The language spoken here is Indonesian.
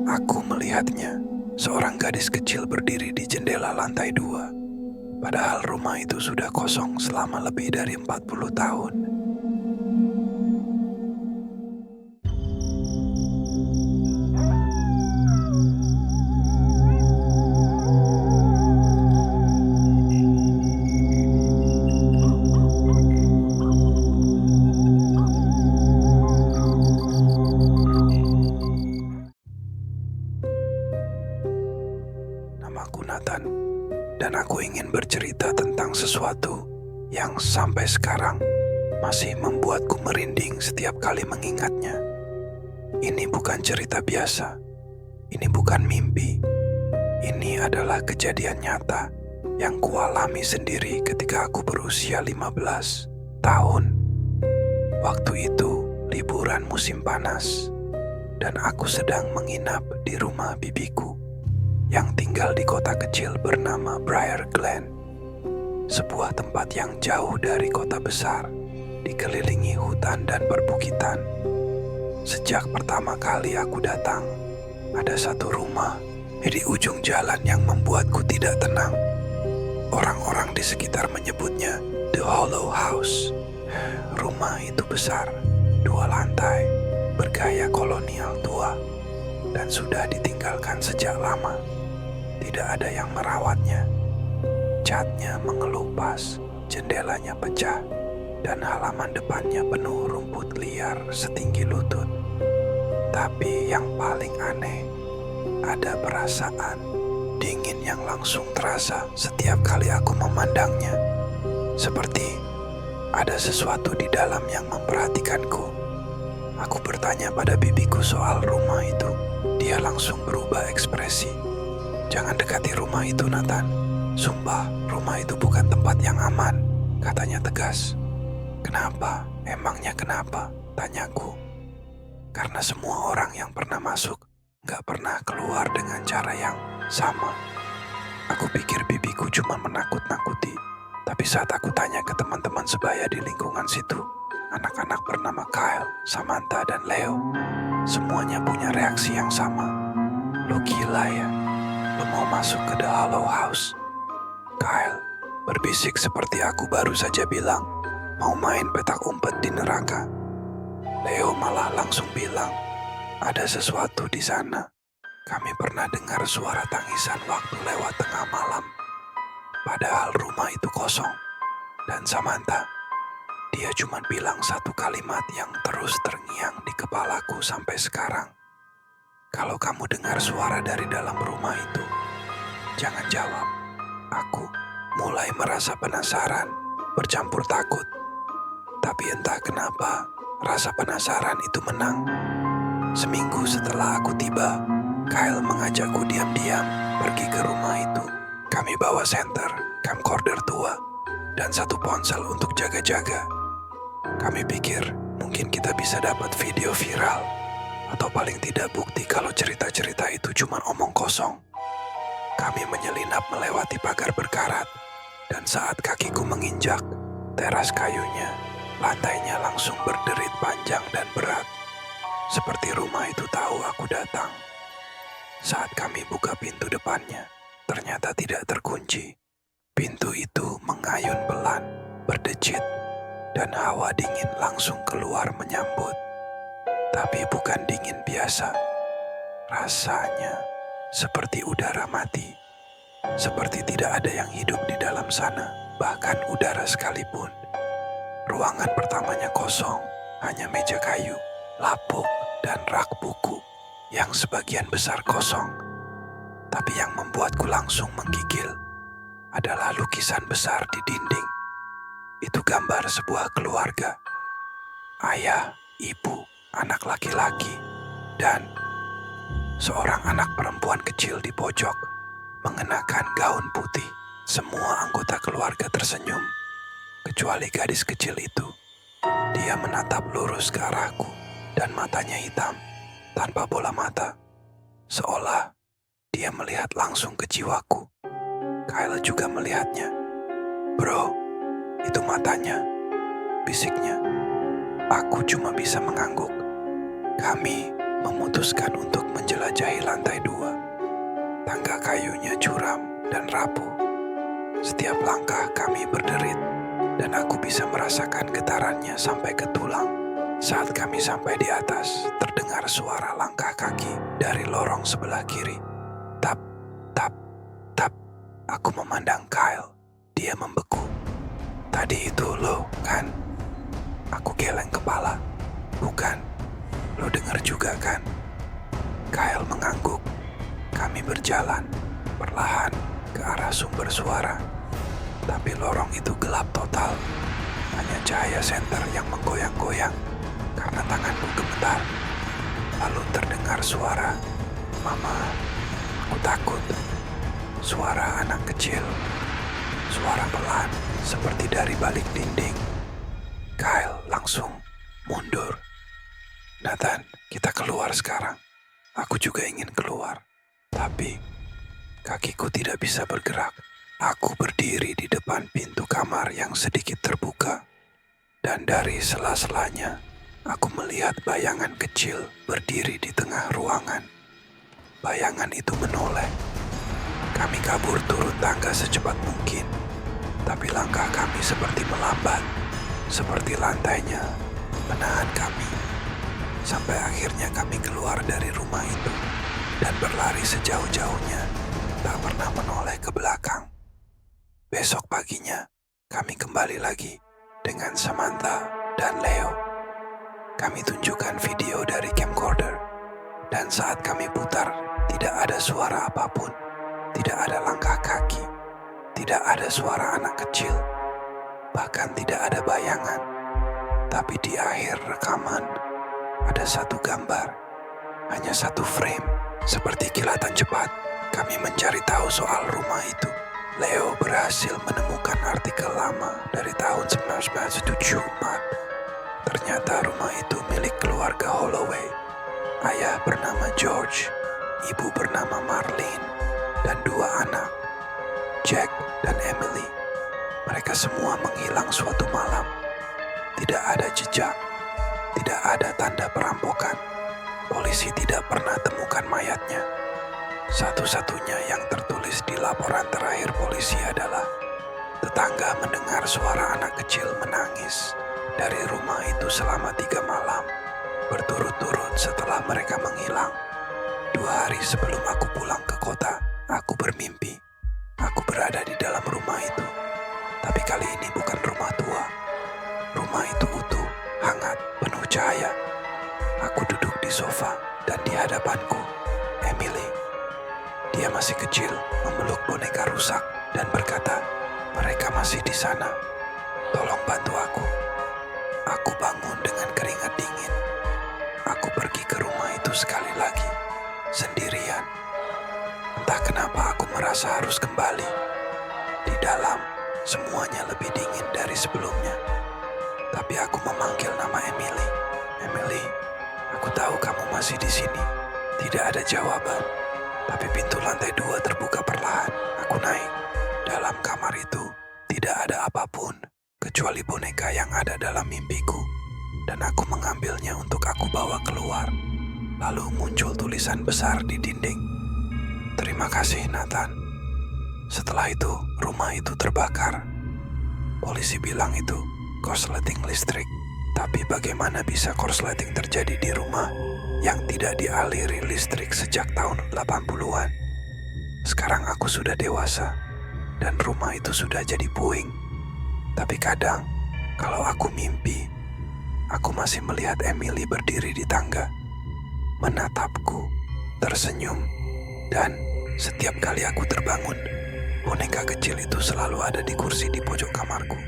Aku melihatnya, seorang gadis kecil berdiri di jendela lantai 2. Padahal rumah itu sudah kosong selama lebih dari 40 tahun. Namaku Nathan, dan aku ingin bercerita tentang sesuatu yang sampai sekarang masih membuatku merinding setiap kali mengingatnya. Ini bukan cerita biasa, ini bukan mimpi. Ini adalah kejadian nyata yang kualami sendiri ketika aku berusia 15 tahun. Waktu itu liburan musim panas, dan aku sedang menginap di rumah bibiku yang tinggal di kota kecil bernama Briar Glen. Sebuah tempat yang jauh dari kota besar, dikelilingi hutan dan perbukitan. Sejak pertama kali aku datang, ada satu rumah di ujung jalan yang membuatku tidak tenang. Orang-orang di sekitar menyebutnya The Hollow House. Rumah itu besar, 2 lantai, bergaya kolonial tua, dan sudah ditinggalkan sejak lama. Tidak ada yang merawatnya. Catnya mengelupas, jendelanya pecah, dan halaman depannya penuh rumput liar setinggi lutut. Tapi yang paling aneh, ada perasaan dingin yang langsung terasa setiap kali aku memandangnya. Seperti ada sesuatu di dalam yang memperhatikanku. Aku bertanya pada bibiku soal rumah itu. Dia langsung berubah ekspresi. "Jangan dekati rumah itu, Nathan. Sumpah, rumah itu bukan tempat yang aman," katanya tegas. "Kenapa? Emangnya kenapa?" tanyaku. "Karena semua orang yang pernah masuk gak pernah keluar dengan cara yang sama." Aku pikir bibiku cuma menakut-nakuti. Tapi saat aku tanya ke teman-teman sebaya di lingkungan situ, anak-anak bernama Kyle, Samantha, dan Leo, semuanya punya reaksi yang sama. "Lo gila ya? Lo mau masuk ke The Hollow House?" Kyle berbisik seperti aku baru saja bilang, "Mau main petak umpet di neraka." Leo malah langsung bilang, "Ada sesuatu di sana. Kami pernah dengar suara tangisan waktu lewat tengah malam." Padahal rumah itu kosong. Dan Samantha, dia cuma bilang satu kalimat yang terus terngiang di kepalaku sampai sekarang. "Kalau kamu dengar suara dari dalam rumah itu, jangan jawab." Aku mulai merasa penasaran, bercampur takut. Tapi entah kenapa, rasa penasaran itu menang. Seminggu setelah aku tiba, Kyle mengajakku diam-diam pergi ke rumah itu. Kami bawa senter, camcorder tua, dan satu ponsel untuk jaga-jaga. Kami pikir mungkin kita bisa dapat video viral, atau paling tidak bukti kalau cerita-cerita itu cuma omong kosong. Kami menyelinap melewati pagar berkarat, dan saat kakiku menginjak teras kayunya, lantainya langsung berderit panjang dan berat. Seperti rumah itu tahu aku datang. Saat kami buka pintu depannya, ternyata tidak terkunci. Pintu itu mengayun pelan, berdecit, dan hawa dingin langsung keluar menyambut. Tapi bukan dingin biasa. Rasanya seperti udara mati. Seperti tidak ada yang hidup di dalam sana, bahkan udara sekalipun. Ruangan pertamanya kosong, hanya meja kayu, lapuk, dan rak buku yang sebagian besar kosong. Tapi yang membuatku langsung menggigil adalah lukisan besar di dinding. Itu gambar sebuah keluarga. Ayah, ibu, anak laki-laki, dan seorang anak perempuan kecil di pojok mengenakan gaun putih. Semua anggota keluarga tersenyum, kecuali gadis kecil itu. Dia menatap lurus ke arahku dan matanya hitam, tanpa bola mata. Seolah dia melihat langsung ke jiwaku. Kyle juga melihatnya. "Bro, itu matanya," bisiknya. Aku cuma bisa mengangguk. "Kami memutuskan untuk menjelajahi lantai 2. Tangga kayunya curam dan rapuh. Setiap langkah kami berderit, dan aku bisa merasakan getarannya sampai ke tulang. Saat kami sampai di atas, terdengar suara langkah kaki dari lorong sebelah kiri. Tap, tap, tap. Aku memandang Kyle. Dia membeku. Tadi itu lo, kan? Aku geleng kepala. Bukan. Lo dengar juga, kan? Kyle mengangguk. Kami berjalan perlahan ke arah sumber suara. Tapi lorong itu gelap total. Hanya cahaya senter yang menggoyang-goyang karena tanganku gemetar. Lalu terdengar suara, "Mama, aku takut." Suara anak kecil. Suara pelan seperti dari balik dinding. Kyle langsung mundur. "Nathan, kita keluar sekarang." Aku juga ingin keluar. Tapi kakiku tidak bisa bergerak. Aku berdiri di depan pintu kamar yang sedikit terbuka. Dan dari sela-selanya, aku melihat bayangan kecil berdiri di tengah ruangan. Bayangan itu menoleh. Kami kabur turun tangga secepat mungkin. Tapi langkah kami seperti melambat. Seperti lantainya menahan kami. Sampai akhirnya kami keluar dari rumah itu dan berlari sejauh-jauhnya, tak pernah menoleh ke belakang. Besok paginya, kami kembali lagi dengan Samantha dan Leo. Kami tunjukkan video dari camcorder, dan saat kami putar, tidak ada suara apapun, tidak ada langkah kaki, tidak ada suara anak kecil, bahkan tidak ada bayangan. Tapi di akhir rekaman, ada satu gambar, hanya satu frame. Seperti kilatan cepat, kami mencari tahu soal rumah itu. Leo berhasil menemukan artikel lama dari tahun 1974. Ternyata rumah itu milik keluarga Holloway. Ayah bernama George, ibu bernama Marlene, dan 2 anak, Jack dan Emily. Mereka semua menghilang suatu malam. Tidak ada jejak, tidak ada tanda perampokan. Polisi tidak pernah temukan mayatnya. Satu-satunya yang tertulis di laporan terakhir polisi adalah tetangga mendengar suara anak kecil menangis dari rumah itu selama 3 malam berturut-turut setelah mereka menghilang. 2 hari sebelum aku pulang ke kota, aku bermimpi aku berada di dalam rumah itu. Tapi kali ini bukan rumah tua. Rumah itu utuh, hangat, penuh cahaya. Aku duduk di sofa dan di hadapanku, Emily. Dia masih kecil, memeluk boneka rusak dan berkata, "Mereka masih di sana. Tolong bantu aku." Aku bangun dengan keringat dingin. Aku pergi ke rumah itu sekali lagi, sendirian. Entah kenapa aku merasa harus kembali. Di dalam, semuanya lebih dingin dari sebelumnya. Tapi aku memanggil nama Emily. "Emily, aku tahu kamu masih di sini." Tidak ada jawaban. Tapi pintu lantai 2 terbuka perlahan. Aku naik. Dalam kamar itu tidak ada apapun kecuali boneka yang ada dalam mimpiku. Dan aku mengambilnya untuk aku bawa keluar. Lalu muncul tulisan besar di dinding. "Terima kasih, Nathan." Setelah itu, rumah itu terbakar. Polisi bilang itu korsleting listrik. Tapi bagaimana bisa korsleting terjadi di rumah yang tidak dialiri listrik sejak tahun 80-an? Sekarang aku sudah dewasa dan rumah itu sudah jadi puing. Tapi kadang, kalau aku mimpi, aku masih melihat Emily berdiri di tangga, menatapku, tersenyum, dan setiap kali aku terbangun, boneka kecil itu selalu ada di kursi di pojok kamarku.